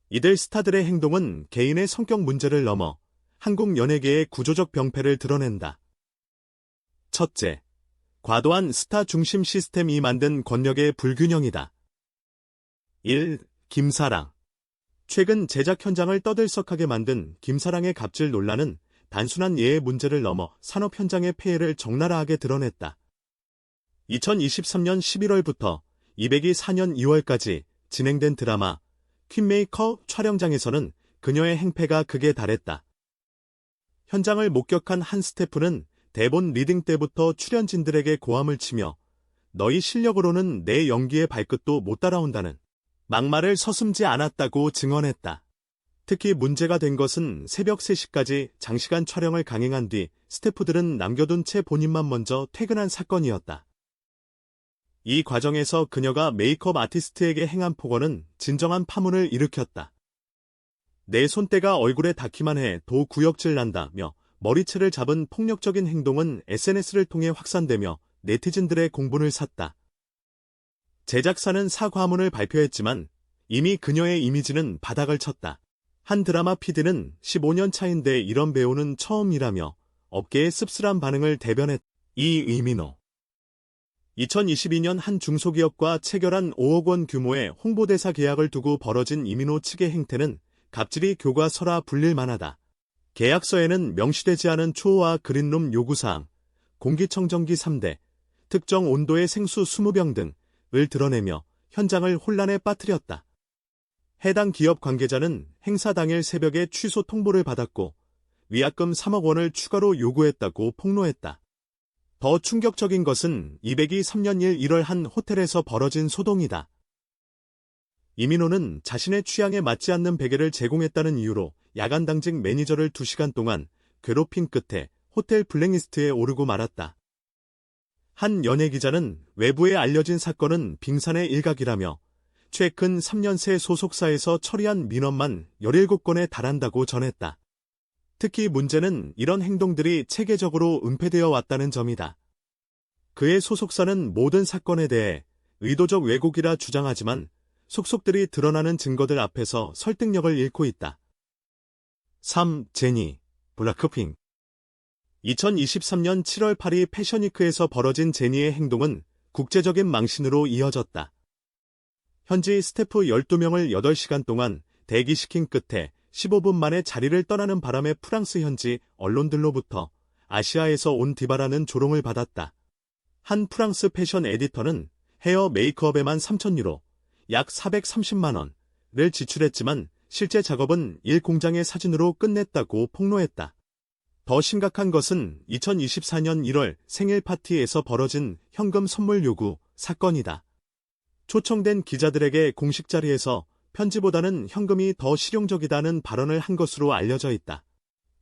이들 스타들의 행동은 개인의 성격 문제를 넘어 한국 연예계의 구조적 병폐를 드러낸다. 첫째, 과도한 스타 중심 시스템이 만든 권력의 불균형이다. 1. 김사랑. 최근 제작 현장을 떠들썩하게 만든 김사랑의 갑질 논란은 단순한 예의 문제를 넘어 산업 현장의 폐해를 적나라하게 드러냈다. 2023년 11월부터 204년 2월까지 진행된 드라마 퀸메이커 촬영장에서는 그녀의 행패가 극에 달했다. 현장을 목격한 한 스태프는 대본 리딩 때부터 출연진들에게 고함을 치며 너희 실력으로는 내 연기의 발끝도 못 따라온다는 막말을 서슴지 않았다고 증언했다. 특히 문제가 된 것은 새벽 3시까지 장시간 촬영을 강행한 뒤 스태프들은 남겨둔 채 본인만 먼저 퇴근한 사건이었다. 이 과정에서 그녀가 메이크업 아티스트에게 행한 폭언은 진정한 파문을 일으켰다. 내 손때가 얼굴에 닿기만 해 도 구역질 난다며 머리채를 잡은 폭력적인 행동은 SNS를 통해 확산되며 네티즌들의 공분을 샀다. 제작사는 사과문을 발표했지만 이미 그녀의 이미지는 바닥을 쳤다. 한 드라마 PD는 15년 차인데 이런 배우는 처음이라며 업계의 씁쓸한 반응을 대변했다. 이민호. 2022년 한 중소기업과 체결한 5억 원 규모의 홍보대사 계약을 두고 벌어진 이민호 측의 행태는 갑질이 교과서라 불릴 만하다. 계약서에는 명시되지 않은 초호화 그린룸 요구사항, 공기청정기 3대, 특정 온도의 생수 20병 등을 드러내며 현장을 혼란에 빠뜨렸다. 해당 기업 관계자는 행사 당일 새벽에 취소 통보를 받았고 위약금 3억 원을 추가로 요구했다고 폭로했다. 더 충격적인 것은 203년 1월 한 호텔에서 벌어진 소동이다. 이민호는 자신의 취향에 맞지 않는 베개를 제공했다는 이유로 야간 당직 매니저를 2시간 동안 괴롭힌 끝에 호텔 블랙리스트에 오르고 말았다. 한 연예기자는 외부에 알려진 사건은 빙산의 일각이라며 최근 3년 새 소속사에서 처리한 민원만 17건에 달한다고 전했다. 특히 문제는 이런 행동들이 체계적으로 은폐되어 왔다는 점이다. 그의 소속사는 모든 사건에 대해 의도적 왜곡이라 주장하지만 속속들이 드러나는 증거들 앞에서 설득력을 잃고 있다. 3. 제니, 블랙핑크. 2023년 7월 8일 패션위크에서 벌어진 제니의 행동은 국제적인 망신으로 이어졌다. 현지 스태프 12명을 8시간 동안 대기시킨 끝에 15분 만에 자리를 떠나는 바람에 프랑스 현지 언론들로부터 아시아에서 온 디바라는 조롱을 받았다. 한 프랑스 패션 에디터는 헤어 메이크업에만 3,000유로, 약 430만 원을 지출했지만 실제 작업은 일 공장의 사진으로 끝냈다고 폭로했다. 더 심각한 것은 2024년 1월 생일 파티에서 벌어진 현금 선물 요구 사건이다. 초청된 기자들에게 공식 자리에서 편지보다는 현금이 더 실용적이다는 발언을 한 것으로 알려져 있다.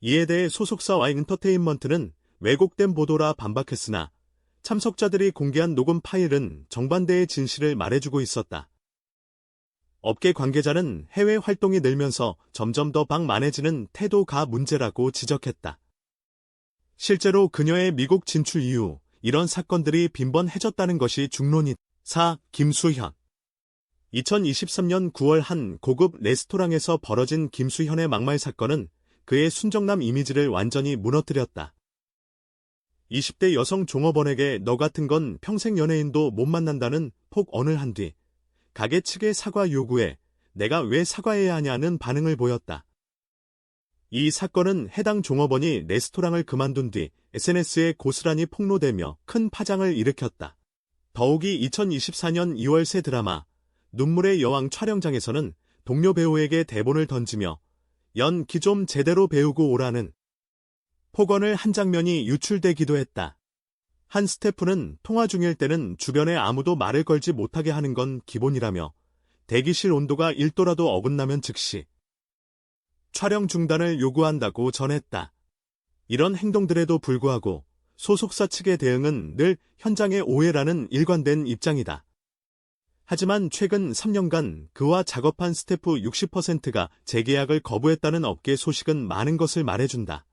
이에 대해 소속사 Y엔터테인먼트는 왜곡된 보도라 반박했으나 참석자들이 공개한 녹음 파일은 정반대의 진실을 말해주고 있었다. 업계 관계자는 해외 활동이 늘면서 점점 더 방만해지는 태도가 문제라고 지적했다. 실제로 그녀의 미국 진출 이후 이런 사건들이 빈번해졌다는 것이 중론이다. 4. 김수현. 2023년 9월 한 고급 레스토랑에서 벌어진 김수현의 막말 사건은 그의 순정남 이미지를 완전히 무너뜨렸다. 20대 여성 종업원에게 너 같은 건 평생 연예인도 못 만난다는 폭언을 한 뒤 가게 측의 사과 요구에 내가 왜 사과해야 하냐는 반응을 보였다. 이 사건은 해당 종업원이 레스토랑을 그만둔 뒤 SNS에 고스란히 폭로되며 큰 파장을 일으켰다. 더욱이 2024년 2월 새 드라마 눈물의 여왕 촬영장에서는 동료 배우에게 대본을 던지며 연기 좀 제대로 배우고 오라는 폭언을 한 장면이 유출되기도 했다. 한 스태프는 통화 중일 때는 주변에 아무도 말을 걸지 못하게 하는 건 기본이라며 대기실 온도가 1도라도 어긋나면 즉시 촬영 중단을 요구한다고 전했다. 이런 행동들에도 불구하고 소속사 측의 대응은 늘 현장의 오해라는 일관된 입장이다. 하지만 최근 3년간 그와 작업한 스태프 60%가 재계약을 거부했다는 업계 소식은 많은 것을 말해준다.